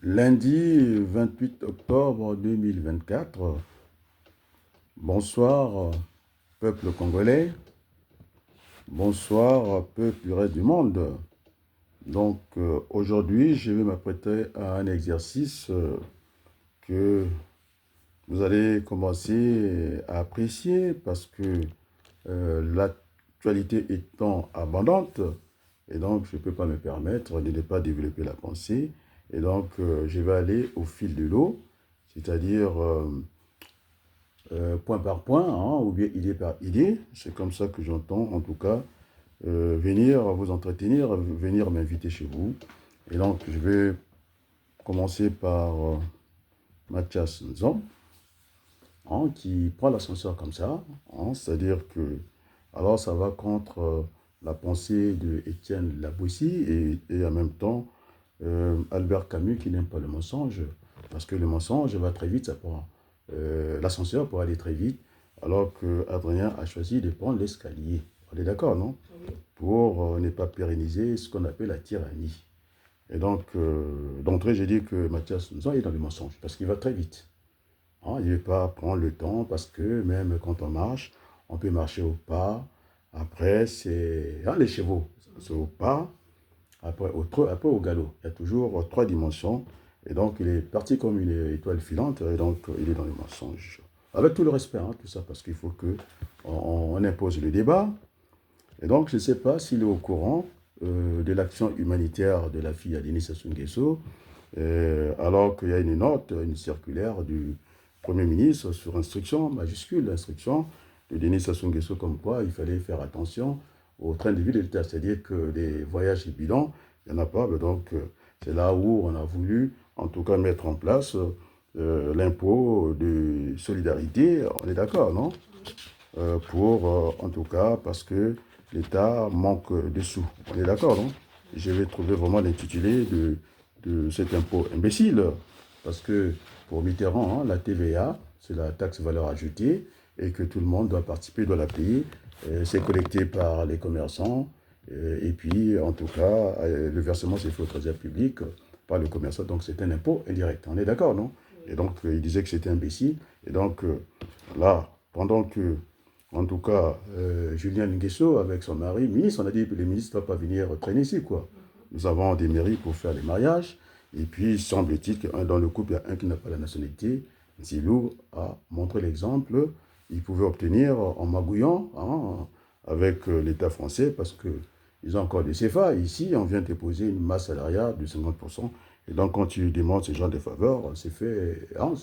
Lundi 28 octobre 2024. Bonsoir, peuple congolais. Bonsoir, peuple du reste du monde. Aujourd'hui, je vais m'apprêter à un exercice que vous allez commencer à apprécier parce que l'actualité étant abondante, et donc je ne peux pas me permettre de ne pas développer la pensée. Et donc, je vais aller au fil de l'eau, c'est-à-dire point par point, hein, ou bien idée par idée. C'est comme ça que j'entends, en tout cas, venir vous entretenir, venir m'inviter chez vous. Et donc, je vais commencer par Mathias Nzon, hein, qui prend l'ascenseur comme ça, hein, c'est-à-dire que, alors ça va contre la pensée de Étienne Laboussi et en même temps Albert Camus qui n'aime pas le mensonge, parce que le mensonge va très vite, ça prend l'ascenseur pour aller très vite, alors que Adrien a choisi de prendre l'escalier. On est d'accord, non? Oui. Pour ne pas pérenniser ce qu'on appelle la tyrannie. Et donc, d'entrée, j'ai dit que Mathias Nzon est dans le mensonge, parce qu'il va très vite. Hein, il ne veut pas prendre le temps, parce que même quand on marche, on peut marcher au pas. Après, c'est les chevaux, c'est au pas. Après au galop. Il y a toujours trois dimensions. Et donc, il est parti comme une étoile filante. Et donc, il est dans les mensonges. Avec tout le respect, hein, tout ça, parce qu'il faut qu'on impose le débat. Et donc, je ne sais pas s'il est au courant de l'action humanitaire de la fille à Denis Sassou Nguesso, alors qu'il y a une note, une circulaire du Premier ministre sur instruction, majuscule instruction, de Denis Sassou Nguesso, comme quoi il fallait faire attention au train de vie de l'État, c'est-à-dire que des voyages et bilans, il n'y en a pas. Donc, c'est là où on a voulu, en tout cas, mettre en place l'impôt de solidarité. On est d'accord, non? En tout cas, parce que l'État manque de sous. On est d'accord, non? Je vais trouver vraiment l'intitulé de cet impôt imbécile. Parce que pour Mitterrand, hein, la TVA, c'est la taxe valeur ajoutée, et que tout le monde doit participer, doit la payer. C'est collecté par les commerçants. Et puis, en tout cas, le versement s'est fait au trésor public par le commerçant. Donc, c'est un impôt indirect. On est d'accord, non? Et donc, il disait que c'était imbécile. Et donc, là, pendant que en tout cas, Julien Nguesso, avec son mari, ministre, on a dit que les ministres ne doivent pas venir traîner ici, quoi. Nous avons des mairies pour faire les mariages. Et puis, semble-t-il que dans le couple, il y a un qui n'a pas la nationalité. Zilou a montré l'exemple. Il pouvait obtenir en magouillant, hein, avec l'État français, parce qu'ils ont encore des CFA. Ici, on vient déposer une masse salariale de 50%. Et donc, quand tu demandes ce genre de faveurs, c'est fait, hein,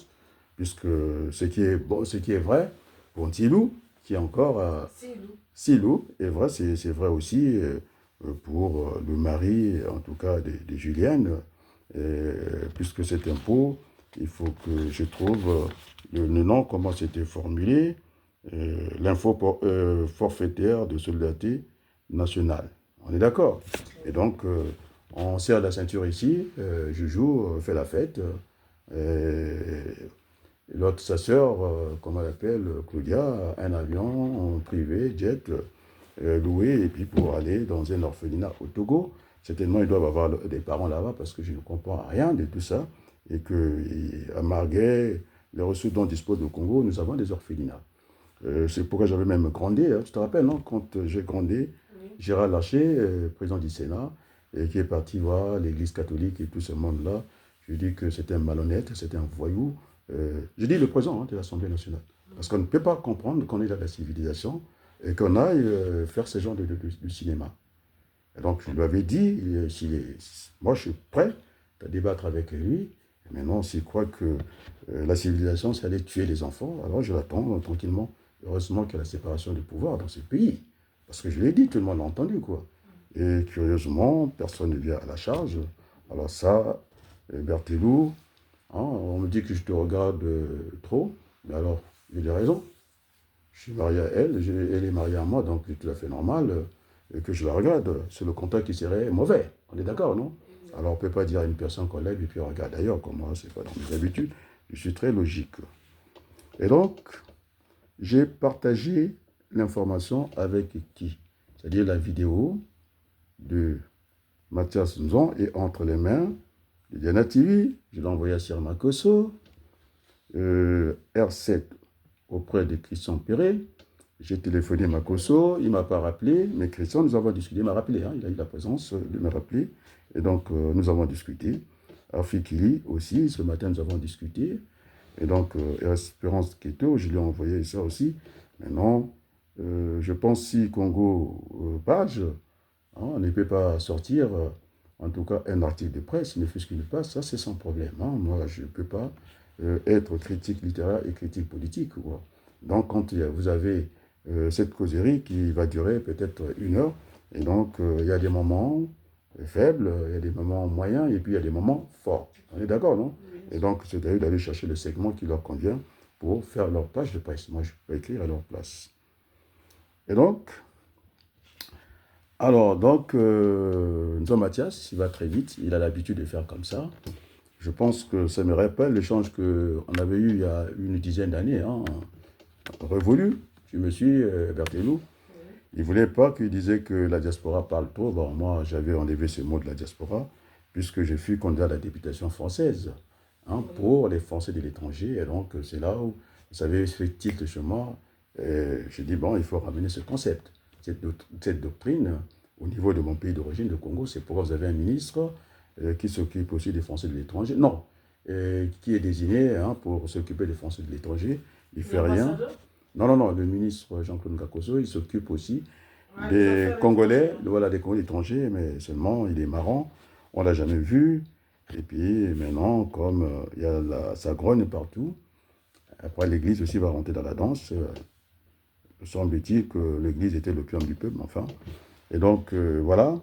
puisque ce qui est vrai pour Zilou, qui est encore Silou, et vrai, c'est vrai aussi pour le mari, en tout cas de Julienne, puisque cet impôt, il faut que je trouve le nom, comment c'était formulé, l'info forfaitaire de solidarité nationale. On est d'accord? Et donc, on serre la ceinture ici, Joujou fait la fête, l'autre, sa sœur, comment elle appelle, Claudia, un avion en privé, jet, loué, et puis pour aller dans un orphelinat au Togo. Certainement, ils doivent avoir des parents là-bas parce que je ne comprends rien de tout ça. Et qu'à Marguerite, les ressources dont dispose le Congo, nous avons des orphelinats. C'est pourquoi j'avais même grandi, hein, tu te rappelles, non? Quand j'ai grandi, oui. Gérard Larcher, président du Sénat, et qui est parti voir l'église catholique et tout ce monde-là, je dis que c'était un malhonnête, c'était un voyou. Je dis le président, hein, de l'Assemblée nationale. Parce qu'on ne peut pas comprendre qu'on est dans la civilisation et qu'on aille faire ce genre de cinéma. Et donc, je lui avais dit, moi je suis prêt à débattre avec lui. Et maintenant, s'il croit que la civilisation, c'est aller tuer les enfants, alors je l'attends tranquillement. Heureusement qu'il y a la séparation des pouvoirs dans ce pays. Parce que je l'ai dit, tout le monde l'a entendu, quoi. Et curieusement, personne ne vient à la charge. Alors ça, Berthelou, hein, on me dit que je te regarde trop. Mais alors, il a raison. Je suis marié à elle, elle est mariée à moi, donc c'est tout à fait normal que je la regarde. C'est le contact qui serait mauvais. On est d'accord, non? Alors on ne peut pas dire à une personne qu'on l'aime et puis on regarde ailleurs, comme moi, c'est pas dans mes habitudes. Je suis très logique. Et donc, j'ai partagé l'information avec qui? C'est-à-dire la vidéo de Mathias Nzon et entre les mains de Diana TV, je l'ai envoyé à Sirma Kosso, R7 auprès de Christian Perret. J'ai téléphoné à Makosso, il ne m'a pas rappelé, mais Christian, nous avons discuté, il m'a rappelé, hein, il a eu la présence de me rappeler. Et donc, nous avons discuté. Afikili aussi, ce matin, nous avons discuté. Et donc, Espérance Keto, je lui ai envoyé ça aussi. Maintenant, je pense si Congo page, hein, on ne peut pas sortir, en tout cas, un article de presse, ne fût-ce qu'il passe, ça c'est sans problème. Hein. Moi, je ne peux pas être critique littéraire et critique politique. Quoi. Donc, quand vous avez cette causerie qui va durer peut-être 1 heure, et donc il y a des moments faibles, il y a des moments moyens, et puis il y a des moments forts. On est d'accord, non? Et donc, c'est à eux d'aller chercher le segment qui leur convient pour faire leur page de presse. Moi, je peux écrire à leur place. Et donc, Nzo Mathias, il va très vite, il a l'habitude de faire comme ça. Je pense que ça me rappelle l'échange qu'on avait eu il y a une dizaine d'années, hein, révolu. Je me suis, Berthelou. Il ne voulait pas qu'il disait que la diaspora parle trop. Bon, moi, j'avais enlevé ce mot de la diaspora, puisque je fus candidat à la députation française, hein, pour les Français de l'étranger. Et donc, c'est là où, vous savez, ce titre chez moi, j'ai dit, bon, il faut ramener ce concept, cette doctrine, au niveau de mon pays d'origine, le Congo. C'est pourquoi vous avez un ministre qui s'occupe aussi des Français de l'étranger. Non, qui est désigné, hein, pour s'occuper des Français de l'étranger. Il ne fait rien. Non, le ministre Jean-Claude Ngakoso, il s'occupe aussi des Congolais, voilà, des Congolais étrangers, mais seulement, il est marrant, on ne l'a jamais vu. Et puis maintenant, comme il y a ça grogne partout, après l'Église aussi va rentrer dans la danse. Semble-t-il que l'Église était l'opium du peuple, enfin. Et donc, voilà,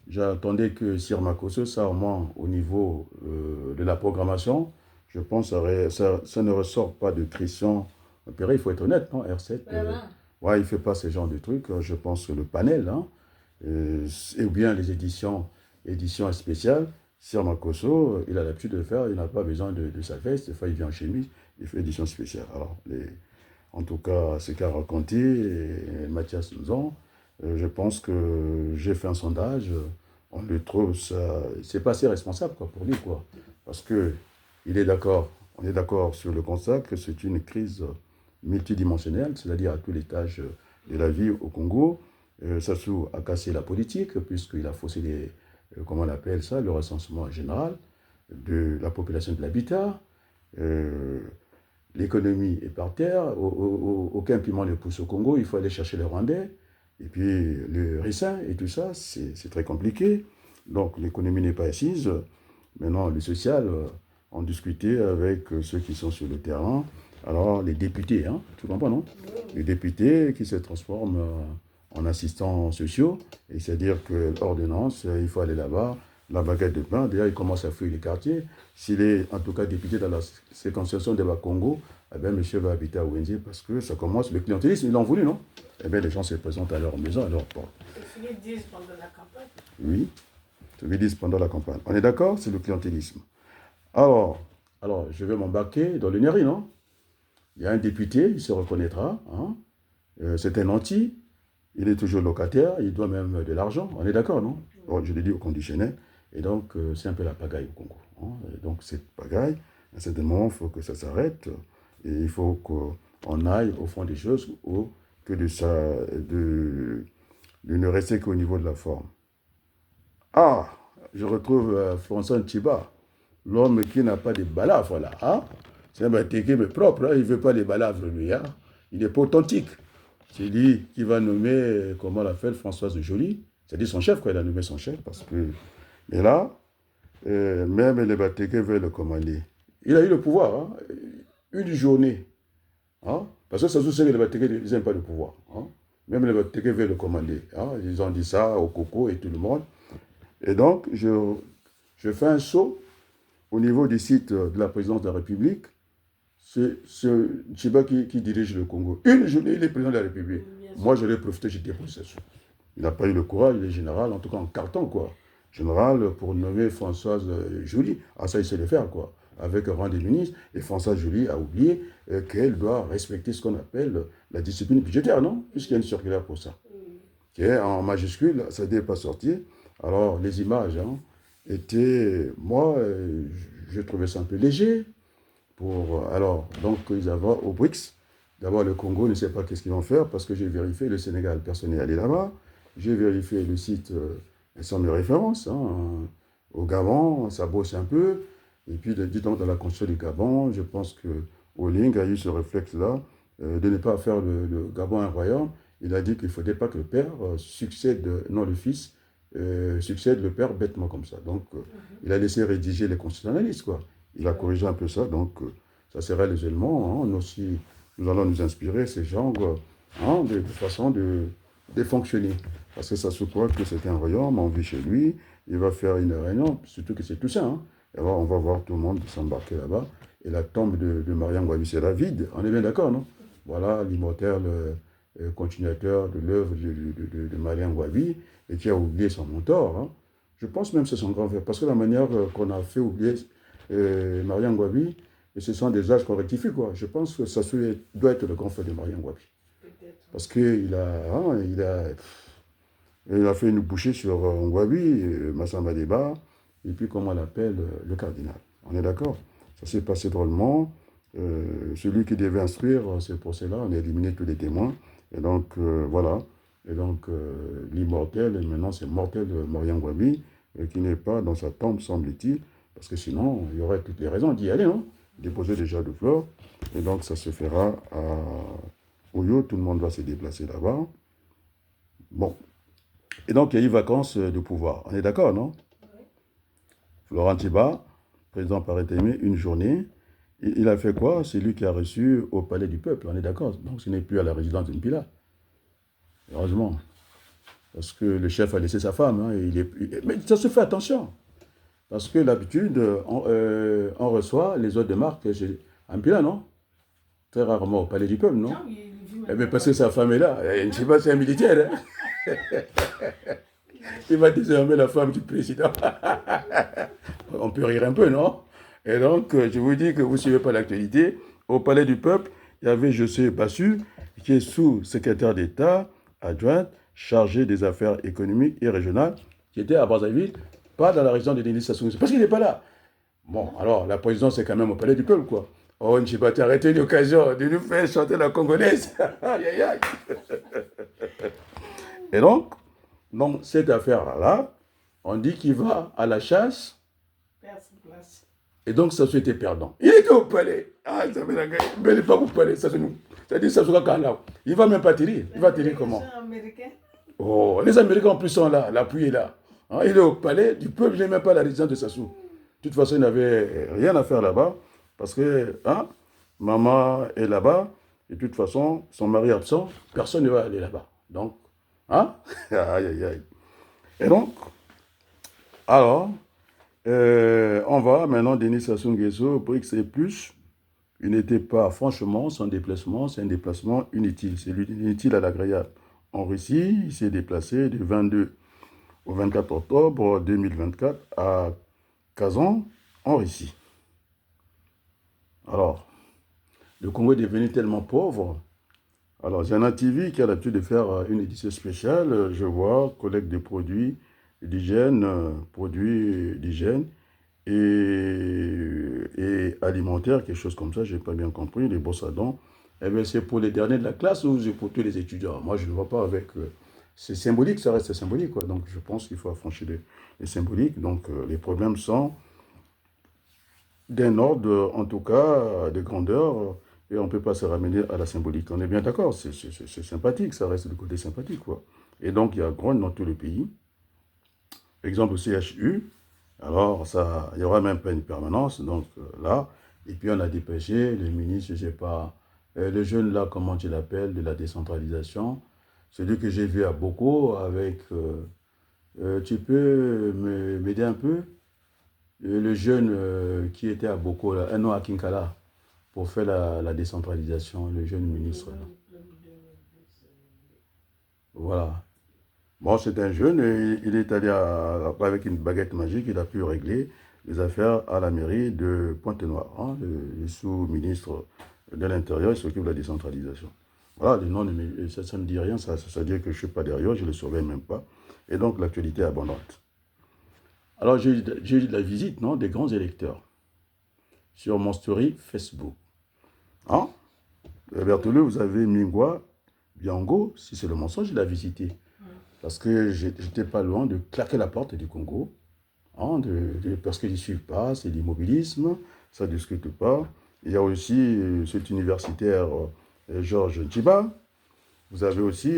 j'attendais que Sirma Kosso, ça au moins au niveau de la programmation, je pense que ça ne ressort pas de Christian Perret, il faut être honnête, non, R7, ouais, il ne fait pas ce genre de trucs. Je pense que le panel, hein, ou bien les éditions spéciales, Sirma Kosso, il a l'habitude de le faire, il n'a pas besoin de sa veste, des fois il vient en chemise, il fait édition spéciale. Alors, en tout cas, ce qu'a raconté Mathias Nzon, je pense que j'ai fait un sondage, on le trouve, ça, c'est pas assez responsable quoi, pour lui, quoi, parce que il est d'accord, on est d'accord sur le constat que c'est une crise multidimensionnelle, c'est-à-dire à tous les étages de la vie au Congo. Sassou a cassé la politique, puisqu'il a faussé comment on appelle ça, le recensement général de la population de l'habitat. L'économie est par terre, aucun piment ne pousse au Congo, il faut aller chercher les Rwandais. Et puis le ricin et tout ça, c'est très compliqué. Donc l'économie n'est pas assise. Maintenant, le social, on discutait avec ceux qui sont sur le terrain. Alors les députés, hein, tu comprends, non? Les députés qui se transforment en assistants sociaux. Et c'est-à-dire que l'ordonnance, il faut aller là-bas, la baguette de pain, déjà il commence à fuir les quartiers. S'il est en tout cas député dans la circonscription de Congo, eh bien monsieur va habiter à Wendy parce que ça commence, le clientélisme, ils l'ont voulu, non? Eh bien les gens se présentent à leur maison, à leur porte. C'est ce qu'ils disent pendant la campagne. Oui, c'est ce qu'ils disent pendant la campagne. On est d'accord? C'est le clientélisme. Alors, je vais m'embarquer dans le Neri, non? Il y a un député, il se reconnaîtra, hein? C'est un anti, il est toujours locataire, il doit même de l'argent, on est d'accord, non? Bon, je l'ai dit au conditionnel. Et donc, c'est un peu la pagaille au Congo. Hein. Et donc, cette pagaille, à un certain moment, il faut que ça s'arrête. Et il faut qu'on aille au fond des choses, que de ne rester qu'au niveau de la forme. Ah, je retrouve François Nchiba, l'homme qui n'a pas de balafre, là. Hein? C'est un batéké, mais propre, hein? Il ne veut pas de balafre, lui. Hein? Il n'est pas authentique. C'est lui qui va nommer, comment on l'appelle, Françoise Joly. C'est-à-dire son chef, quoi. Il a nommé son chef, parce que... Et là, même les Batéké veulent le commander. Il a eu le pouvoir, hein, une journée. Hein, parce que ça se sait que les Batéké n'aiment pas le pouvoir. Hein, même les Batéké veulent le commander. Hein, ils ont dit ça au Coco et tout le monde. Et donc, je fais un saut au niveau du site de la présidence de la République. C'est Tchiba qui dirige le Congo. Une journée, il est président de la République. Moi, je l'ai profité, j'ai déposé ça. Il n'a pas eu le courage, il est général, en tout cas en carton, quoi. Général pour nommer Françoise Joly. Ah, ça, il sait le faire, quoi. Avec un rang des ministres. Et Françoise Joly a oublié qu'elle doit respecter ce qu'on appelle la discipline budgétaire, non? Puisqu'il y a une circulaire pour ça. Qui est en majuscule, ça ne devait pas sortir. Alors, les images, hein, était, moi, je trouvais ça un peu léger. Alors, donc, ils avaient au BRICS. D'abord, le Congo ne sait pas qu'est-ce qu'ils vont faire parce que j'ai vérifié le Sénégal, personne n'est allé là-bas. J'ai vérifié le site sans mes références. Au Gabon, ça bosse un peu. Et puis, disons, dans la constitution du Gabon, je pense que Oling a eu ce réflexe-là de ne pas faire le Gabon un royaume. Il a dit qu'il ne faudrait pas que le père succède, non le fils, succède le père bêtement comme ça. Donc, il a laissé rédiger les constitutionnalistes, quoi. Il a corrigé un peu ça, donc ça serait les éléments. Nous aussi, nous allons nous inspirer ces genres de façon de fonctionner. Parce que ça se croit que c'est un royaume, on vit chez lui, il va faire une réunion, surtout que c'est tout ça. Et alors, on va voir tout le monde s'embarquer là-bas. Et la tombe de Mariam Gwabi sera vide, on est bien d'accord, non? Voilà l'immortel continuateur de l'œuvre de Mariam Gwabi, et qui a oublié son mentor. Je pense même que c'est son grand frère, parce que la manière qu'on a fait oublier Mariam Gwabi, et ce sont des âges qu'on rectifie, quoi. Je pense que ça doit être le grand frère de Mariam Gwabi. Parce qu'il il a fait une bouchée sur Ngwabi, Massamba Deba, et puis comment on l'appelle, le cardinal. On est d'accord? Ça s'est passé drôlement. Celui qui devait instruire ce procès-là, on a éliminé tous les témoins. Et donc, voilà. Et donc, l'immortel, et maintenant c'est mortel Mariam Gwabi, qui n'est pas dans sa tombe, semble-t-il, parce que sinon, il y aurait toutes les raisons d'y aller, non? Déposer déjà de fleurs. Et donc, ça se fera à Oyo, tout le monde va se déplacer là-bas. Bon. Et donc, il y a eu vacances de pouvoir. On est d'accord, non? Florent Tiba, président par intérim, une journée. Il a fait quoi? C'est lui qui a reçu au Palais du Peuple, on est d'accord? Donc, ce n'est plus à la résidence de Mpila. Heureusement. Parce que le chef a laissé sa femme. Mais ça se fait attention. Parce que d'habitude, on reçoit les autres de marque chez Mpila, non? Très rarement au Palais du Peuple, non? Mais parce que sa femme est là. Je ne sais pas si c'est un militaire. Il va désormais la femme du président. On peut rire un peu, non? Et donc, je vous dis que vous ne suivez pas l'actualité. Au Palais du Peuple, il y avait José Bassu, qui est sous-secrétaire d'État, adjoint, chargé des affaires économiques et régionales, qui était à Brazzaville, pas dans la région de Denis Sassou Nguesso, parce qu'il n'est pas là. Bon, alors, la présidence, c'est quand même au Palais du Peuple, quoi. Oh, Njibati, arrêtez l'occasion de nous faire chanter la congolaise. Aïe, aïe, aïe. Et donc, cette affaire-là, on dit qu'il va à la chasse. Et donc, ça était perdant. Il était au palais. Ah, ça fait la gueule. Mais il n'est pas au palais. Ça, c'est-à-dire, ça sera quand là. Il ne va même pas tirer. Il va tirer comment? Oh, les Américains en plus sont là. L'appui est là. Il est au palais du peuple. Il n'est même pas la résidence de Sassou. De toute façon, il n'avait rien à faire là-bas. Parce que, maman est là-bas. Et de toute façon, son mari est absent. Personne ne va aller là-bas. Donc, aïe, aïe, aïe. Et donc, alors, on va maintenant, Denis Sassou Nguesso, BRICS et plus. Il n'était pas, franchement, son déplacement, c'est un déplacement inutile. C'est inutile à l'agréable. En Russie, il s'est déplacé du 22 au 24 octobre 2024 à Kazan, en Russie. Alors, le Congo est devenu tellement pauvre. Alors, Zana TV qui a l'habitude de faire une édition spéciale, je vois, collecte de produits d'hygiène, et alimentaire, quelque chose comme ça, je n'ai pas bien compris, les brosses à dents. Eh bien, c'est pour les derniers de la classe ou c'est pour tous les étudiants? Moi, je ne vois pas avec... c'est symbolique, ça reste symbolique, quoi. Donc, je pense qu'il faut affranchir les symboliques. Donc, les problèmes sont d'un ordre, en tout cas, de grandeur, et on ne peut pas se ramener à la symbolique. On est bien d'accord, c'est sympathique, ça reste le côté sympathique, quoi. Et donc, il y a grogne dans tout le pays. Exemple au CHU, alors ça, il y aura même pas une permanence, donc là, et puis on a dépêché le ministre, je ne sais pas, le jeune là, comment tu l'appelles, de la décentralisation, celui que j'ai vu à Boko avec, tu peux m'aider un peu, le jeune qui était à Boko, là, un an à Kinkala, pour faire la décentralisation, le jeune ministre. Là. Voilà. Bon, c'est un jeune, et il est allé avec une baguette magique, il a pu régler les affaires à la mairie de Pointe-Noire. Le sous-ministre de l'Intérieur, il s'occupe de la décentralisation. Voilà, le nom, ça ne dit rien, ça veut dire que je ne suis pas derrière, je ne le surveille même pas. Et donc, l'actualité est abondante. Alors, j'ai eu de la visite, non, des grands électeurs sur mon story Facebook. Hein? Berthelot, vous avez Mingwa, Biango, si c'est le mensonge, il a visité. Parce que j'étais pas loin de claquer la porte du Congo. Hein, parce qu'ils ne suivent pas, c'est l'immobilisme, ça ne discute pas. Il y a aussi cet universitaire Georges Djiba. Vous avez aussi,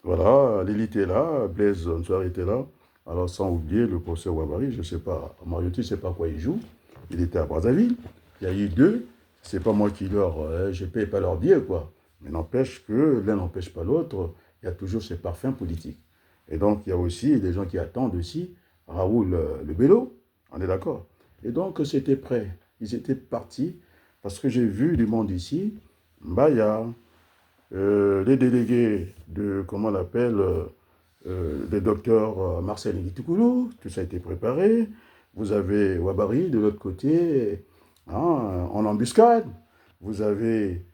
voilà, l'élite est là, Blaise Nsouar était là. Alors sans oublier le professeur Ouabari, je ne sais pas, Mariotti, je ne sais pas quoi il joue. Il était à Brazzaville. Il y a eu deux. C'est pas moi qui leur, je ne paye pas leur billet, quoi. Mais n'empêche que l'un n'empêche pas l'autre. Il y a toujours ces parfums politiques. Et donc, il y a aussi des gens qui attendent aussi Raoul Le Bello. On est d'accord. Et donc, c'était prêt. Ils étaient partis parce que j'ai vu du monde ici. Mbaya, les délégués de, comment on l'appelle, le docteur Marcel Nguitoukoulou, tout ça a été préparé. Vous avez Ouabari de l'autre côté, hein, en embuscade. Vous avez,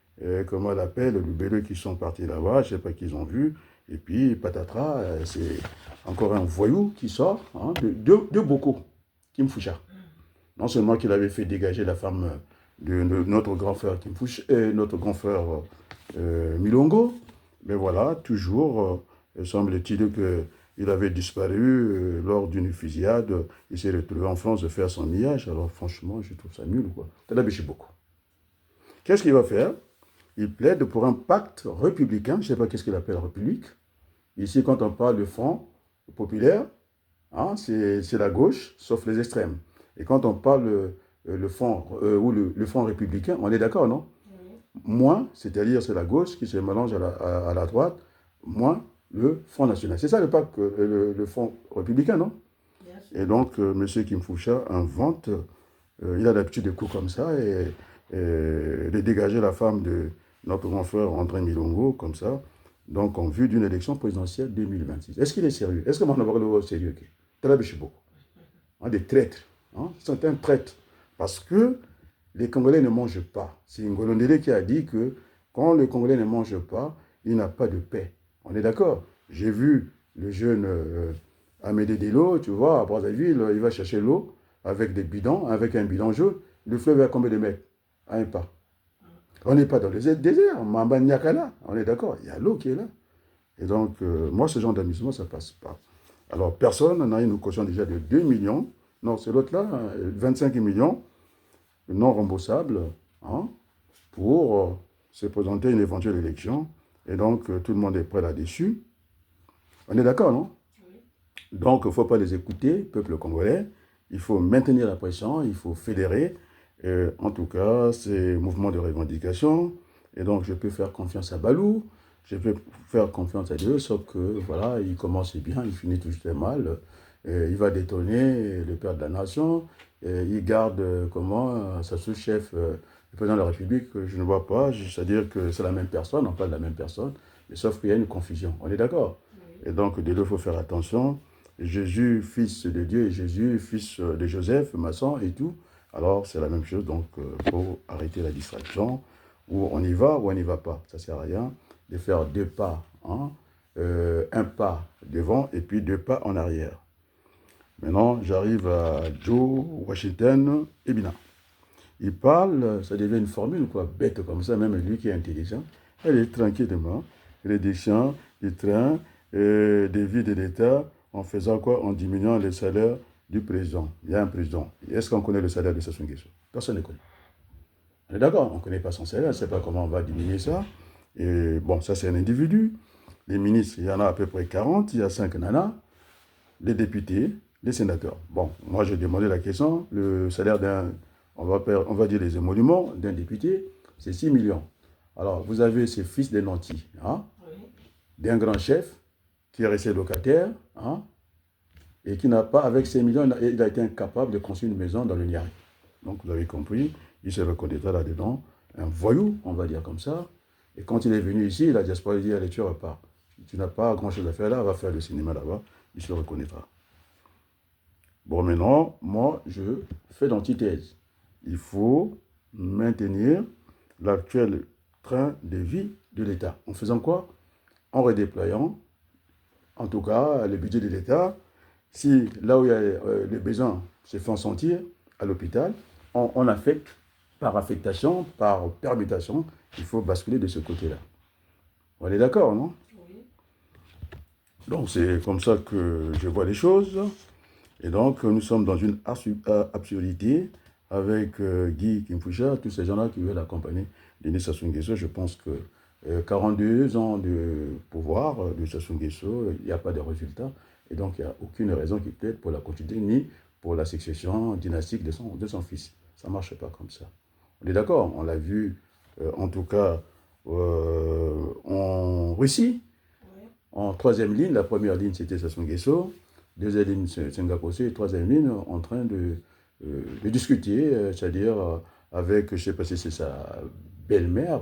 comment on l'appelle, le Bello qui sont partis là-bas, je ne sais pas qu'ils ont vu. Et puis, patatras, c'est encore un voyou qui sort, hein, de Boko, Kim Foucha. Non seulement qu'il avait fait dégager la femme de notre grand frère Kim Foucha, notre grand frère Milongo, mais voilà, toujours, semble-t-il qu'il avait disparu lors d'une fusillade. Il s'est retrouvé en France de faire son millage. Alors franchement, je trouve ça nul, quoi. T'as l'habitude beaucoup. Qu'est-ce qu'il va faire? Il plaide pour un pacte républicain. Je ne sais pas qu'est-ce qu'il appelle République. Ici, quand on parle de Front populaire, hein, c'est la gauche, sauf les extrêmes. Et quand on parle le Front ou le Front républicain, on est d'accord, non? Moins, c'est-à-dire c'est la gauche qui se mélange à la droite, moins le Front national. C'est ça le pacte, le Front républicain, non? Et donc, M. Kim Foucha invente, il a l'habitude de coups comme ça, et de dégager la femme de notre grand frère André Milongo, comme ça, donc en vue d'une élection présidentielle 2026. Est-ce qu'il est sérieux? Est-ce que Manobaro est sérieux? Beaucoup. Hein, des traîtres. Hein? C'est un traître. Parce que les Congolais ne mangent pas. C'est Ngolondele qui a dit que quand le Congolais ne mange pas, il n'a pas de paix. On est d'accord? J'ai vu le jeune Amédée Delo, tu vois, à Brazzaville, il va chercher l'eau avec des bidons, avec un bidon jaune. Le fleuve est à combien de mètres? À un pas. On n'est pas dans le désert, Mamba Nyakala, on est d'accord, il y a l'eau qui est là. Et donc, moi, ce genre d'amusement, ça ne passe pas. Alors, personne n'a une caution déjà de 2 millions. Non, c'est l'autre là, 25 millions non remboursables, hein, pour se présenter à une éventuelle élection. Et donc, tout le monde est prêt là-dessus. On est d'accord, non? Oui. Donc, il ne faut pas les écouter, peuple congolais. Il faut maintenir la pression, il faut fédérer. En tout cas, c'est mouvement de revendication. Et donc, je peux faire confiance à Balou. Je peux faire confiance à Dieu, sauf que, voilà, il commence bien, il finit tout très mal. Il va détonner le père de la nation. Il garde, sa sous-chef, le président de la République, je ne vois pas. C'est-à-dire que c'est la même personne, on parle de la même personne, mais sauf qu'il y a une confusion. On est d'accord? Oui. Et donc, de là, il faut faire attention. Jésus, fils de Dieu, et Jésus, fils de Joseph, maçon et tout. Alors, c'est la même chose, donc il faut arrêter la distraction. Ou on y va ou on n'y va pas. Ça ne sert à rien de faire 2 pas, hein, un pas devant et puis 2 pas en arrière. Maintenant, j'arrive à Joe Washington Ebina. Il parle, ça devient une formule, quoi, bête comme ça, même lui qui est intelligent. Elle est tranquillement, réduction du train, des vies de l'État, en faisant quoi? En diminuant les salaires du président. Il y a un président. Est-ce qu'on connaît le salaire de Sassou Nguesso? Personne ne connaît. On est d'accord, on ne connaît pas son salaire, on ne sait pas comment on va diminuer ça. Et bon, ça c'est un individu. Les ministres, il y en a à peu près 40, il y a 5 nanas. Les députés, les sénateurs. Bon, moi j'ai demandé la question, le salaire on va dire les émoluments d'un député, c'est 6 millions. Alors, vous avez ces fils des nantis, hein, oui, d'un grand chef qui est resté locataire, hein, et qui n'a pas, avec ces millions, il a été incapable de construire une maison dans le Niari. Donc, vous avez compris, il se reconnaîtra là-dedans, un voyou, on va dire comme ça. Et quand il est venu ici, la diaspora lui dit, allez, tu repars. Tu n'as pas grand-chose à faire là, va faire le cinéma là-bas, il se reconnaîtra. Bon, maintenant, moi, je fais l'antithèse. Il faut maintenir l'actuel train de vie de l'État. En faisant quoi? En redéployant, en tout cas, le budget de l'État, Si là où il y a les besoins se font sentir à l'hôpital, on affecte par affectation, par permutation, il faut basculer de ce côté-là. On est d'accord, non? Oui. Donc c'est comme ça que je vois les choses. Et donc nous sommes dans une absurdité avec Guy Kimfusha, tous ces gens-là qui veulent accompagner Denis Sassou Nguesso. Je pense que 42 ans de pouvoir de Sassou Nguesso, il n'y a pas de résultat. Et donc il n'y a aucune raison qui plaide pour la continuité ni pour la succession dynastique de son fils. Ça ne marche pas comme ça. On est d'accord, on l'a vu en tout cas en Russie. Oui. En troisième ligne, la première ligne c'était Sassou Nguesso, deuxième ligne Senghakosé, et troisième ligne en train de discuter, c'est-à-dire avec, je ne sais pas si c'est sa belle-mère,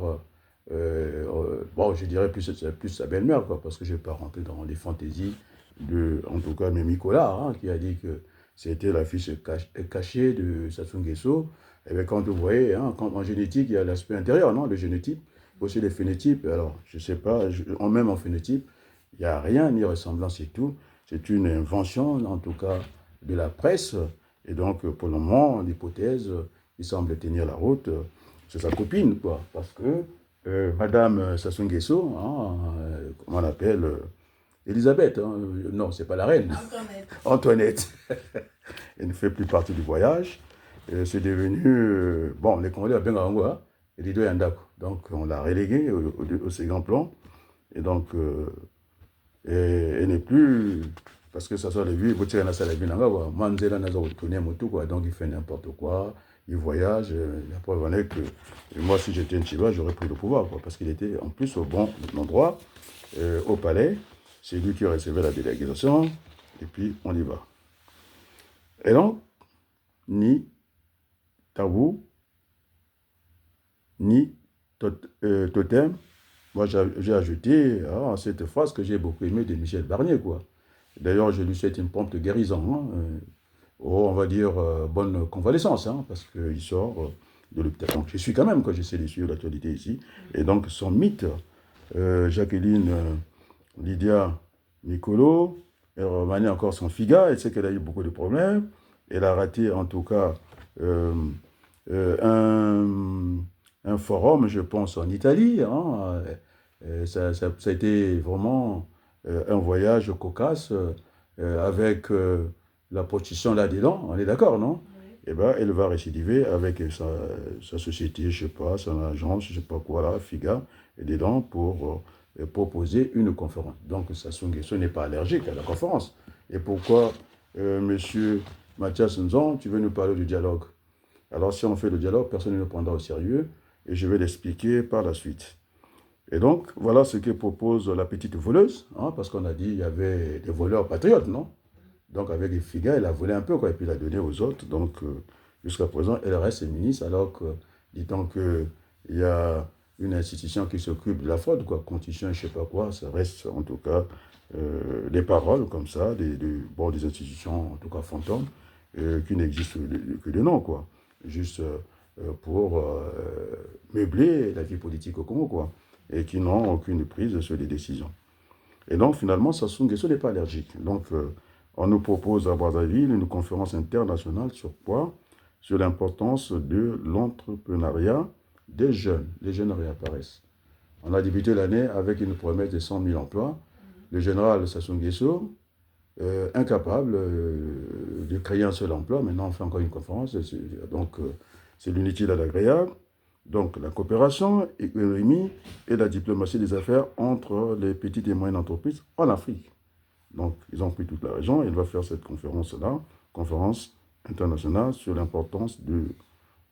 bon je dirais plus sa belle-mère, quoi, parce que je ne vais pas rentrer dans les fantaisies de, en tout cas, Mimi Kola, hein, qui a dit que c'était la fiche cachée de Sassou Nguesso. Et bien, quand vous voyez, hein, en génétique, il y a l'aspect intérieur, non, le génotype, aussi les phénotypes. Alors, je ne sais pas, même en phénotype, il n'y a rien, ni ressemblance et tout. C'est une invention, en tout cas, de la presse. Et donc, pour le moment, l'hypothèse, il semble tenir la route, c'est sa copine, quoi. Parce que Madame Sassou Nguesso, hein, comment on appelle Elisabeth, hein, non, c'est pas la reine. Antoinette. Antoinette. Elle ne fait plus partie du voyage. C'est devenu, bon, les Congolais ont bien grand et les deux Yandako. Donc, on l'a reléguée au second plan. Et donc, elle n'est plus, parce que ça soit les vies, donc il fait n'importe quoi, il voyage, la preuve en est que moi, si j'étais un Chiba, j'aurais pris le pouvoir, quoi, parce qu'il était en plus au bon endroit, au palais, c'est lui qui recevait la délégation, et puis on y va. Et donc, ni tabou, ni totem, moi j'ai ajouté cette phrase que j'ai beaucoup aimée de Michel Barnier, quoi. D'ailleurs, je lui souhaite une prompte guérison, hein, on va dire bonne convalescence, hein, parce qu'il sort de l'hôpital. Donc je suis quand même, quand j'essaie de suivre l'actualité ici. Et donc son mythe, Jacqueline Lydia Nicolo, elle remanie encore son figa, elle sait qu'elle a eu beaucoup de problèmes. Elle a raté en tout cas un forum, je pense, en Italie. Hein, ça a été vraiment un voyage cocasse avec la prostitution là-dedans, on est d'accord, non? Oui. Eh bien, elle va récidiver avec sa société, je ne sais pas, son agence, je ne sais pas quoi, là, FIGA, et dedans pour proposer une conférence. Donc, Sassou Nguesso n'est pas allergique à la conférence. Et pourquoi, monsieur Mathias Nzon, tu veux nous parler du dialogue? Alors, si on fait le dialogue, personne ne le prendra au sérieux, et je vais l'expliquer par la suite. Et donc, voilà ce que propose la petite voleuse, hein, parce qu'on a dit qu'il y avait des voleurs patriotes, non? Donc, avec les figas, elle a volé un peu, quoi, et puis elle a donné aux autres. Donc, jusqu'à présent, elle reste ministre, alors que, dit-on qu'il y a une institution qui s'occupe de la fraude, quoi, constitution, je ne sais pas quoi, ça reste en tout cas des paroles comme ça, des institutions, en tout cas fantômes, qui n'existent que de nom, quoi. Juste pour meubler la vie politique au Congo, quoi, et qui n'ont aucune prise sur les décisions. Et donc, finalement, Sassou Nguesso n'est pas allergique. Donc, on nous propose à Brazzaville une conférence internationale sur quoi? Sur l'importance de l'entrepreneuriat des jeunes. Les jeunes réapparaissent. On a débuté l'année avec une promesse de 100 000 emplois. Le général Sassou Nguesso, incapable de créer un seul emploi, maintenant on fait encore une conférence. Donc, c'est l'inutile à l'agréable. Donc, la coopération économique et la diplomatie des affaires entre les petites et moyennes entreprises en Afrique. Donc, ils ont pris toute la région et il va faire cette conférence-là, conférence internationale sur l'importance de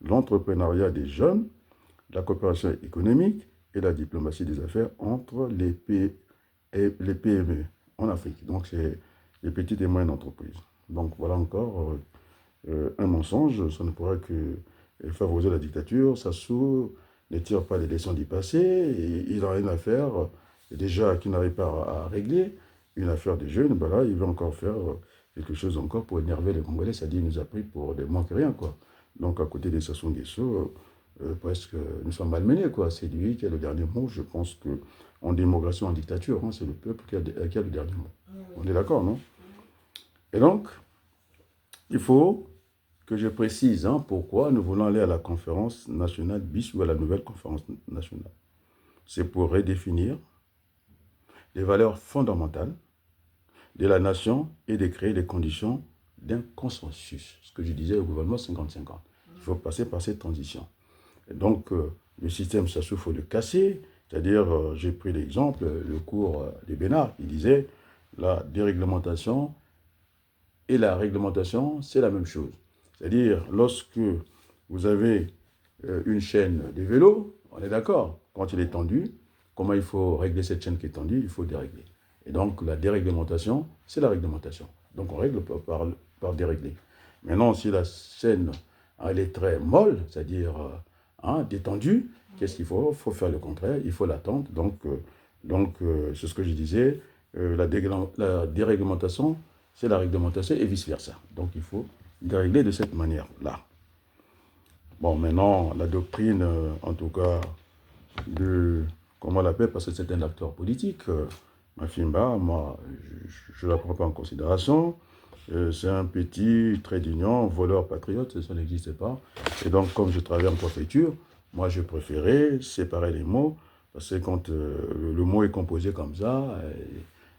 l'entrepreneuriat des jeunes, la coopération économique et la diplomatie des affaires entre les PME en Afrique. Donc, c'est les petites et moyennes entreprises. Donc, voilà encore un mensonge. Ça ne pourrait que favoriser la dictature. Sassou ne tire pas les leçons du passé. Et il n'a rien à faire, déjà, qu'il n'arrive pas à régler une affaire des jeunes. Ben là, il veut encore faire quelque chose encore pour énerver les Congolais. C'est-à-dire, il nous a pris pour des moins que rien, quoi. Donc, à côté de Sassou Nguesso, presque, nous sommes malmenés, quoi. C'est lui qui a le dernier mot. Je pense qu'en démocratie, en dictature, hein, c'est le peuple qui a le dernier mot. On est d'accord, non? Et donc, il faut que je précise pourquoi nous voulons aller à la conférence nationale BIS ou à la nouvelle conférence nationale. C'est pour redéfinir les valeurs fondamentales de la nation et de créer les conditions d'un consensus. Ce que je disais au gouvernement 50-50. Il faut passer par cette transition. Et donc, le système, ça souffre de casser. C'est-à-dire, j'ai pris l'exemple, le cours de Bénard, il disait la déréglementation et la réglementation, c'est la même chose. C'est-à-dire, lorsque vous avez une chaîne de vélo, on est d'accord, quand il est tendu, comment il faut régler cette chaîne qui est tendue? Il faut dérégler. Et donc, la déréglementation, c'est la réglementation. Donc, on règle par dérégler. Maintenant, si la chaîne, elle est très molle, c'est-à-dire détendue, qu'est-ce qu'il faut? Il faut faire le contraire, il faut l'attendre. Donc c'est ce que je disais, la déréglementation, c'est la réglementation et vice-versa. Donc, il faut dérégler de cette manière-là. Bon, maintenant, la doctrine, en tout cas, de, comment on l'appelle, parce que c'est un acteur politique, Mafimba, moi, je ne la prends pas en considération. C'est un petit trait d'union, voleur patriote, ça n'existe pas. Et donc, comme je travaille en préfecture, moi, je préférais séparer les mots, parce que quand le mot est composé comme ça,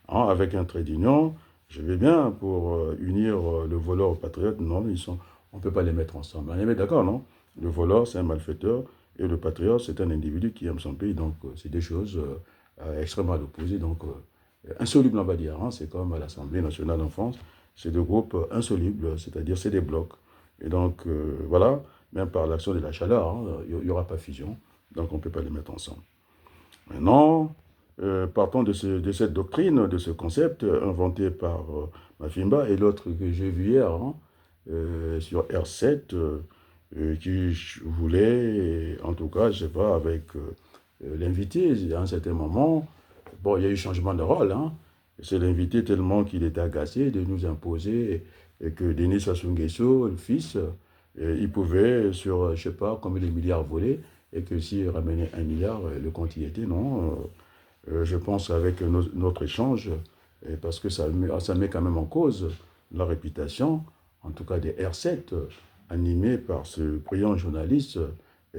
avec un trait d'union, je vais bien pour unir le voleur au patriote. Non, on ne peut pas les mettre ensemble. On est d'accord, non? Le voleur, c'est un malfaiteur, et le patriote, c'est un individu qui aime son pays. Donc, c'est des choses extrêmement à l'opposé. Donc, insolubles, on va dire. C'est comme à l'Assemblée nationale en France. C'est des groupes insolubles, c'est-à-dire c'est des blocs. Et donc, voilà, même par l'action de la chaleur, il n'y aura pas fusion. Donc, on ne peut pas les mettre ensemble. Maintenant, partons de cette doctrine, de ce concept inventé par Mafimba et l'autre que j'ai vu hier sur R7, qui voulait, en tout cas, je sais pas, avec l'invité, à un certain moment, bon, il y a eu changement de rôle, c'est l'invité tellement qu'il était agacé de nous imposer et que Denis Sassou Nguesso, le fils, il pouvait, sur, je sais pas, combien de milliards volés, et que s'il ramenait 1 milliard, le compte y était, non. Je pense avec notre échange, parce que ça met quand même en cause la réputation, en tout cas des R7, animés par ce brillant journaliste,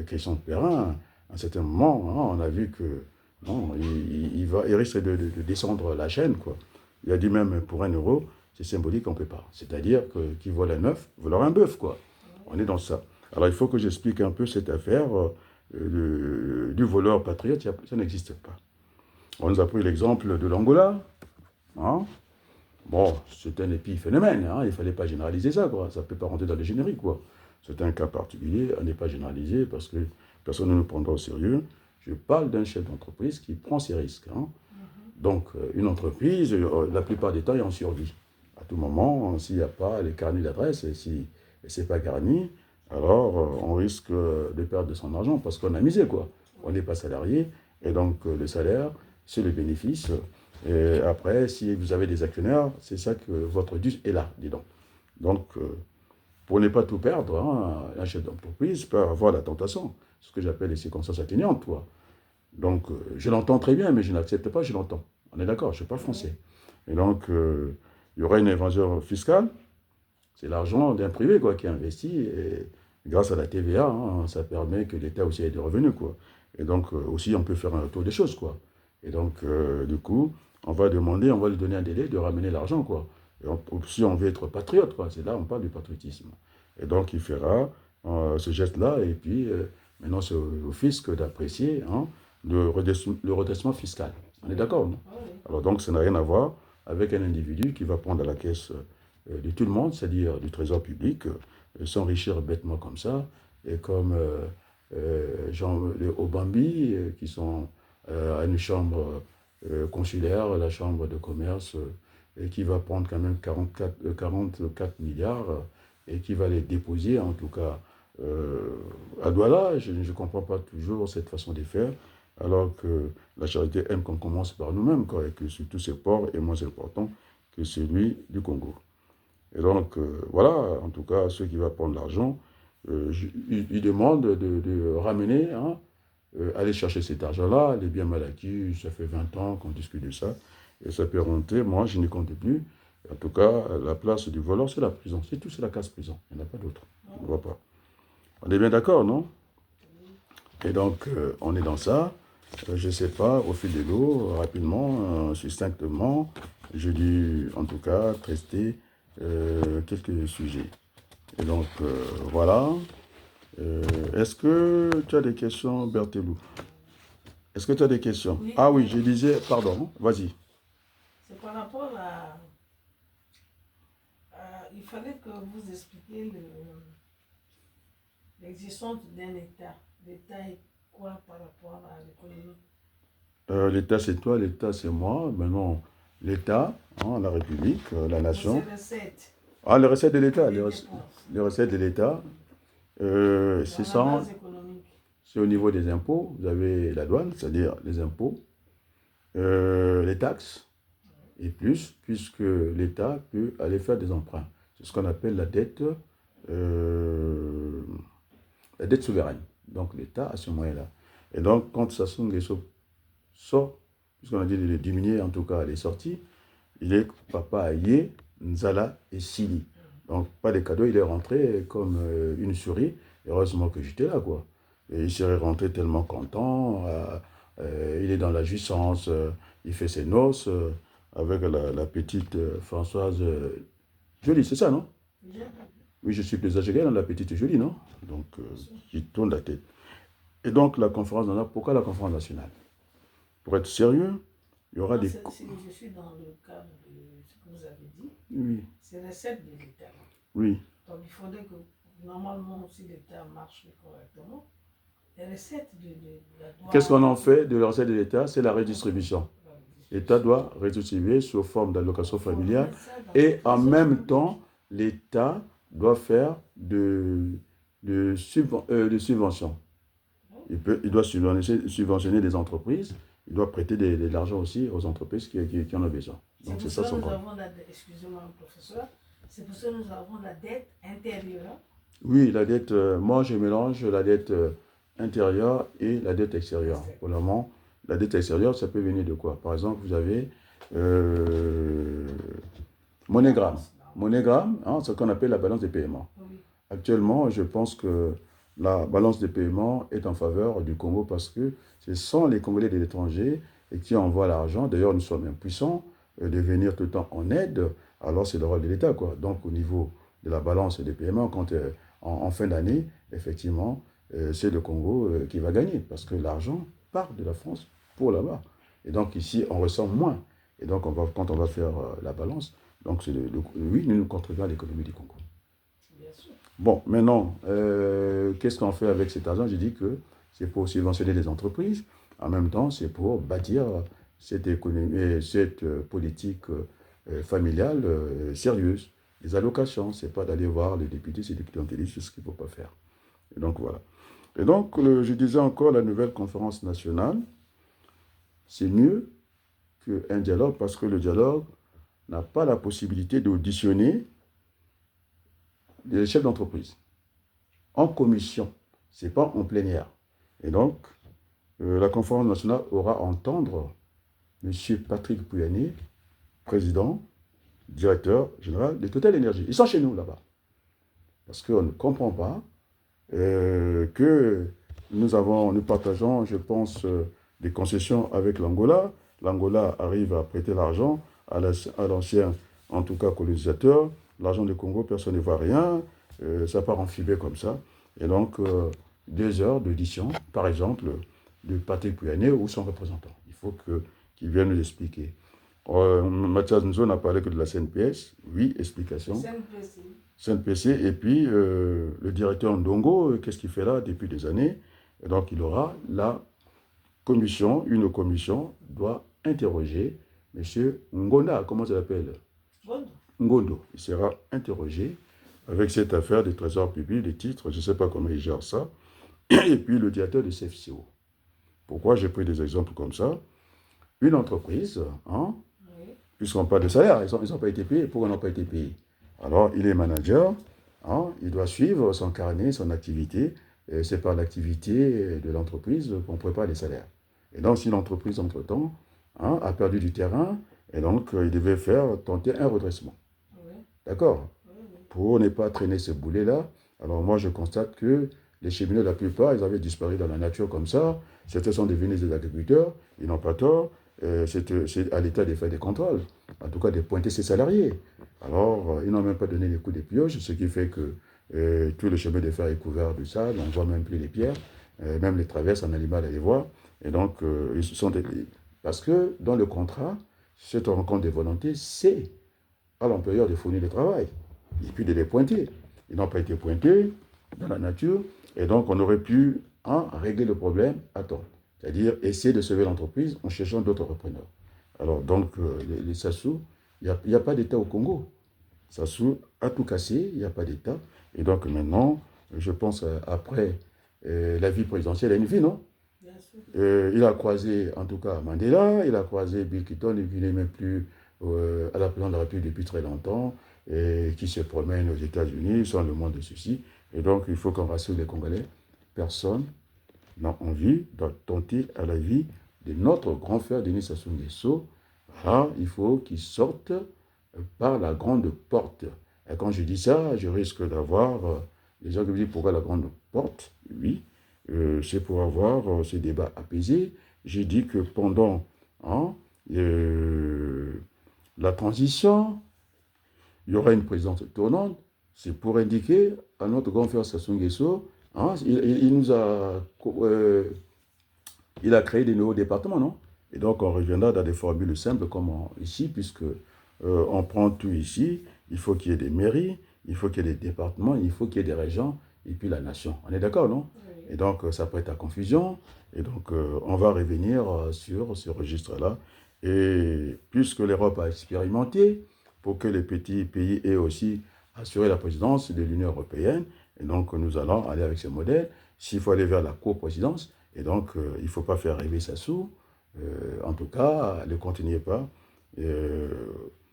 Christian Perrin. À un certain moment, on a vu que non, il risque de descendre la chaîne, quoi. Il a dit même pour 1 euro, c'est symbolique, on ne peut pas. C'est-à-dire que qui vole un œuf, volera un bœuf, quoi. On est dans ça. Alors il faut que j'explique un peu cette affaire du voleur patriote, ça n'existe pas. On nous a pris l'exemple de l'Angola. Bon, c'est un épiphénomène, il ne fallait pas généraliser ça, quoi. Ça ne peut pas rentrer dans le générique, quoi. C'est un cas particulier, on n'est pas généralisé parce que personne ne nous prendra au sérieux. Je parle d'un chef d'entreprise qui prend ses risques. Donc, une entreprise, la plupart des temps, est en survie. À tout moment, s'il n'y a pas les carnets d'adresse, et si ce n'est pas garni, alors on risque de perdre de son argent parce qu'on a misé, quoi. On n'est pas salarié, et donc le salaire, c'est le bénéfice. Et après, si vous avez des actionnaires, c'est ça que votre dû est là, dis donc. Donc, pour ne pas tout perdre, un chef d'entreprise peut avoir la tentation, ce que j'appelle les circonstances atténuantes, quoi. Donc, je l'entends très bien, mais je n'accepte pas, je l'entends. On est d'accord, je ne suis pas français. Et donc, il y aura une évasion fiscale. C'est l'argent d'un privé, quoi, qui investit. Et grâce à la TVA, ça permet que l'État aussi ait des revenus, quoi. Et donc, aussi, on peut faire un tour des choses, quoi. Et donc, du coup, on va lui donner un délai de ramener l'argent, quoi. Et si on veut être patriote, quoi, c'est là on parle du patriotisme. Et donc, il fera ce geste-là, et puis, maintenant, c'est au fisc d'apprécier le redressement fiscal. On est d'accord, non? Alors, donc, ça n'a rien à voir avec un individu qui va prendre à la caisse de tout le monde, c'est-à-dire du trésor public, s'enrichir bêtement comme ça, et comme les Obambi, qui sont à une chambre consulaire, la chambre de commerce, et qui va prendre quand même 44 milliards, et qui va les déposer, en tout cas, à Douala. Je ne comprends pas toujours cette façon de faire, alors que la charité aime qu'on commence par nous-mêmes, quoi, et que surtout ce port est moins important que celui du Congo. Et donc, voilà, en tout cas, ceux qui vont prendre l'argent, ils demandent de ramener, aller chercher cet argent-là, les biens mal acquis, ça fait 20 ans qu'on discute de ça, et ça peut remonter, moi je n'y compte plus, En tout cas, la place du voleur, c'est la prison. C'est tout, c'est la case prison. Il n'y en a pas d'autre. On ne voit pas. On est bien d'accord, non? Et donc, on est dans ça. Je ne sais pas, au fil de l'eau, rapidement, succinctement, j'ai dû, en tout cas, traiter quelques sujets. Et donc, voilà. Est-ce que tu as des questions, Berthelou? Est-ce que tu as des questions? Oui. Ah oui, je disais, pardon, vas-y. C'est par rapport il fallait que vous expliquiez l'existence d'un État. L'État est quoi par rapport à l'économie? L'État, c'est toi, l'État, c'est moi. Maintenant, l'État, hein, la République, la nation. C'est recettes. Ah, les recettes de l'État. Les Les dépenses. recettes de l'État, c'est Dans la ça. base économique. C'est au niveau des impôts. Vous avez la douane, c'est-à-dire les impôts, les taxes, et plus, puisque l'État peut aller faire des emprunts. C'est ce qu'on appelle la dette souveraine. Donc l'État a ce moyen-là. Et donc, quand Sassou Nguesso sort, puisqu'on a dit de diminuer en tout cas les sorties, il est Papa Aye, Nzala et Sili. Donc, pas de cadeaux, il est rentré comme une souris. Heureusement que j'étais là, quoi. Et il serait rentré tellement content. Il est dans la jouissance. Il fait ses noces avec la petite Françoise Jolie, c'est ça, non? Oui, je suis plus âgé qu'elle, la petite Jolie, non? Donc, il tourne la tête. Et donc, la conférence nationale, pourquoi la conférence nationale? Pour être sérieux, il y aura Non, des... je suis dans le cadre de ce que vous avez dit. Oui, C'est recettes de l'État. oui. Donc il faudrait que, normalement, si l'État marche correctement, les recettes de la douane... Qu'est-ce qu'on en fait de la recette de l'État? C'est la redistribution. L'État doit redistribuer sous forme d'allocation familiale et en même temps, l'État doit faire de subventions. Il doit subventionner des entreprises, il doit prêter de l'argent aussi aux entreprises qui en ont besoin. Donc c'est ça son rôle. Excusez-moi, professeur, c'est pour ça que nous avons la dette intérieure. Oui, la dette, moi je mélange la dette intérieure et la dette extérieure. Pour le moment, la dette extérieure, ça peut venir de quoi? Par exemple, vous avez MoneyGram. MoneyGram, hein, ce qu'on appelle la balance des paiements. Oui. Actuellement, je pense que la balance des paiements est en faveur du Congo parce que ce sont les Congolais de l'étranger et qui envoient l'argent. D'ailleurs, nous sommes impuissants de venir tout le temps en aide. Alors, c'est le rôle de l'État, quoi. Donc, au niveau de la balance des paiements, quand en fin d'année, effectivement, c'est le Congo qui va gagner parce que l'argent part de la France pour là-bas. Et donc, ici, on ressent moins. Et donc, quand on va faire la balance, donc oui, nous contribuons à l'économie du Congo. Bien sûr. Bon, maintenant, qu'est-ce qu'on fait avec cet argent? J'ai dit que c'est pour subventionner les entreprises. En même temps, c'est pour bâtir cette économie, cette politique familiale sérieuse. Les allocations, c'est pas d'aller voir les députés, c'est des clientélistes, c'est ce qu'il ne faut pas faire. Et donc, voilà. Et donc, je disais encore, la nouvelle conférence nationale, c'est mieux qu'un dialogue parce que le dialogue n'a pas la possibilité d'auditionner les chefs d'entreprise en commission, ce n'est pas en plénière. Et donc, la conférence nationale aura à entendre M. Patrick Pouyanné, président, directeur général de Total Énergie. Ils sont chez nous là-bas. Parce qu'on ne comprend pas que nous partageons, je pense, des concessions avec l'Angola. L'Angola arrive à prêter l'argent à l'ancien, en tout cas, colonisateur. L'argent du Congo, personne ne voit rien. Ça part en fumée comme ça. Et donc, 2 heures d'audition, par exemple, de Patrick Pouyanné ou son représentant. Il faut qu'il vienne nous expliquer. Mathias Nzo n'a parlé que de la CNPS. Oui, explication. CNPC. CNPC. Et puis, le directeur Ndongo, qu'est-ce qu'il fait là depuis des années? Et donc, il aura la commission, une commission doit interroger M. Ngonda, comment ça s'appelle? Ngondo. Il sera interrogé avec cette affaire des trésors publics, des titres, je ne sais pas comment il gère ça, et puis le directeur de CFCO. Pourquoi j'ai pris des exemples comme ça? Une entreprise, hein, oui, puisqu'on parle de salaire, ils n'ont pas été payés. Pourquoi ils n'ont pas été payés? Alors, il est manager, hein, il doit suivre son carnet, son activité, et c'est par l'activité de l'entreprise qu'on prépare les salaires. Et donc, si l'entreprise, entre-temps, hein, a perdu du terrain, Et donc, il devait tenter un redressement. Oui, D'accord? oui, oui. Pour ne pas traîner ce boulet-là. Alors moi, je constate que les cheminots, la plupart, ils avaient disparu dans la nature comme ça. Certains sont devenus des agriculteurs, ils n'ont pas tort. C'est à l'État de faire des contrôles, en tout cas de pointer ses salariés. Alors, ils n'ont même pas donné les coups de pioche, ce qui fait que tout le chemin de fer est couvert de sable, on ne voit même plus les pierres, même les traverses, on a du mal à les voir. Et donc, parce que dans le contrat, cette rencontre des volontés, c'est à l'employeur de fournir le travail et puis de les pointer. Ils n'ont pas été pointés dans la nature et donc on aurait pu régler le problème à temps. C'est-à-dire essayer de sauver l'entreprise en cherchant d'autres repreneurs. Alors donc les Sassou, il n'y a pas d'État au Congo. Sassou a tout cassé, il n'y a pas d'État. Et donc maintenant, je pense après la vie présidentielle, il y a une vie, non? Bien sûr. Il a croisé, en tout cas, Mandela, il a croisé Bill Clinton, il n'est même plus à la présidence de la République depuis très longtemps, et qui se promène aux États-Unis sans le moins de soucis. Et donc, il faut qu'on rassure les Congolais. Personne n'a envie d'attenter à la vie de notre grand frère Denis Sassou Nguesso. Ah, il faut qu'il sorte par la grande porte. Et quand je dis ça, je risque d'avoir des gens qui me disent pourquoi la grande porte? Oui, c'est pour avoir ces débats apaisés. J'ai dit que pendant hein, euh, la transition, il y aura une présidence tournante. C'est pour indiquer à notre grand frère Sassou Nguesso, il nous a, il a créé des nouveaux départements, non? Et donc on reviendra dans des formules simples comme ici, puisque on prend tout ici. Il faut qu'il y ait des mairies, il faut qu'il y ait des départements, il faut qu'il y ait des régions, et puis la nation. On est d'accord, non? Oui. Et donc ça prête à confusion. Et donc on va revenir sur ce registre-là. Et puisque l'Europe a expérimenté, pour que les petits pays aient aussi assuré la présidence de l'Union européenne, et donc nous allons aller avec ce modèle. S'il faut aller vers la coprésidence, et donc il ne faut pas faire rêver Sassou. En tout cas, ne continuez pas. Euh,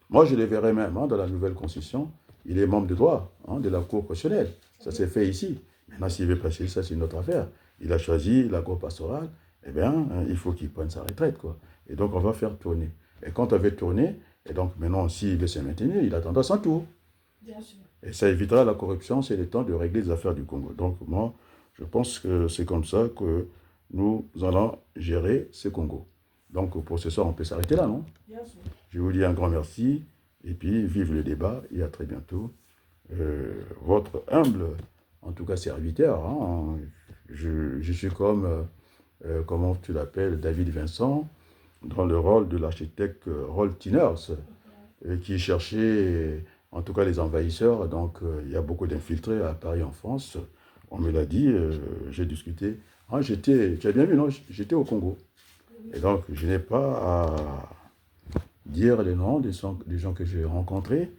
Moi, je le verrai même dans la nouvelle constitution. Il est membre de droit de la Cour constitutionnelle. Ça s'est fait ici. Maintenant, s'il veut passer, ça, c'est une autre affaire. Il a choisi la Cour pastorale. Eh bien, il faut qu'il prenne sa retraite, quoi. Et donc, on va faire tourner. Et quand on veut tourner, et donc maintenant, s'il veut se maintenir, il attendra son tour. Bien sûr. Et ça évitera la corruption, c'est le temps de régler les affaires du Congo. Donc, moi, je pense que c'est comme ça que nous allons gérer ce Congo. Donc, pour ce soir, on peut s'arrêter là, non? Bien sûr. Je vous dis un grand merci. Et puis, vive le débat et à très bientôt. Votre humble, en tout cas serviteur, je suis comme, comment tu l'appelles, David Vincent, dans le rôle de l'architecte Roll Tinners, qui cherchait en tout cas les envahisseurs. Donc, il y a beaucoup d'infiltrés à Paris, en France. On me l'a dit, j'ai discuté. Tu as bien vu, non? J'étais au Congo. Et donc, je n'ai pas à dire les noms des gens que j'ai rencontrés,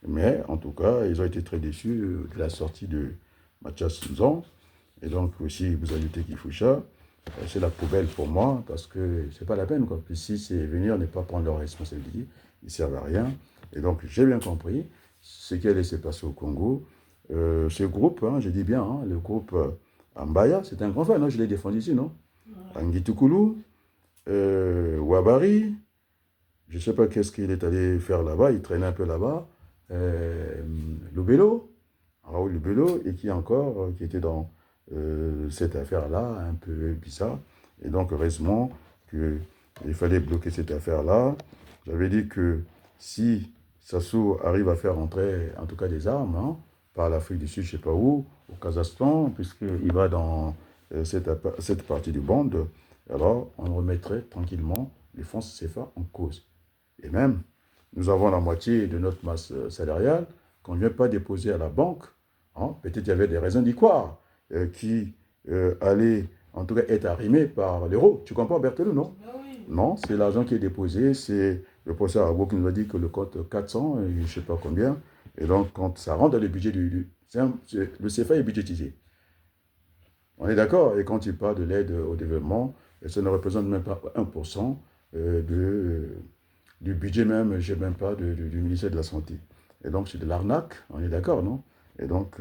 mais en tout cas, ils ont été très déçus de la sortie de Mathias Nzon. Et donc, aussi, vous ajoutez Kifoucha. C'est la poubelle pour moi, parce que c'est pas la peine, quoi. Puis si c'est venir ne pas prendre leurs responsabilités, ils ne servent à rien. Et donc, j'ai bien compris ce qui allait se passer au Congo. Ce groupe, je dis bien, le groupe Ambaya, c'est un grand fan, je l'ai défendu ici, non? Ouais. Angitukulu, Wabari, je ne sais pas qu'est-ce qu'il est allé faire là-bas, il traînait un peu là-bas. Lubelo, Raoul Lubelo, et qui encore, qui était dans cette affaire-là, un peu bizarre. Et donc, heureusement qu'il fallait bloquer cette affaire-là. J'avais dit que si Sassou arrive à faire entrer, en tout cas des armes, par l'Afrique du Sud, je ne sais pas où, au Kazakhstan, puisqu'il va dans cette partie du monde, alors on remettrait tranquillement les fonds CFA en cause. Et même, nous avons la moitié de notre masse salariale qu'on ne vient pas déposer à la banque. Peut-être qu'il y avait des raisons d'y croire qui allaient, en tout cas, être arrimées par l'euro. Tu comprends, Berthelou, non? Ben oui. Non, c'est l'argent qui est déposé. C'est le professeur Argo qui nous a dit que le compte 400, je ne sais pas combien. Et donc, quand ça rentre dans le budget le CFA est budgétisé. On est d'accord? Et quand il parle de l'aide au développement, ça ne représente même pas 1% du budget même, je sais même pas, du ministère de la Santé. Et donc, c'est de l'arnaque, on est d'accord, non? Et donc,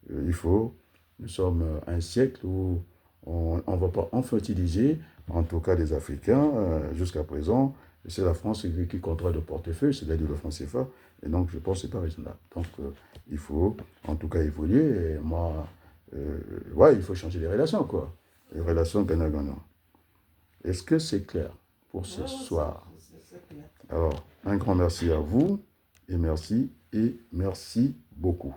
nous sommes à un siècle où on ne va pas infantiliser, en tout cas les Africains, jusqu'à présent, Et c'est la France qui contrôle le portefeuille, c'est-à-dire le franc CFA. Et donc, je pense que ce n'est pas raisonnable. Donc, il faut, en tout cas, évoluer. Et moi, ouais, il faut changer les relations, quoi. Les relations gagnant-gagnant. Est-ce que c'est clair pour ce Ouais, soir? c'est clair. Alors, un grand merci à vous. Et merci beaucoup.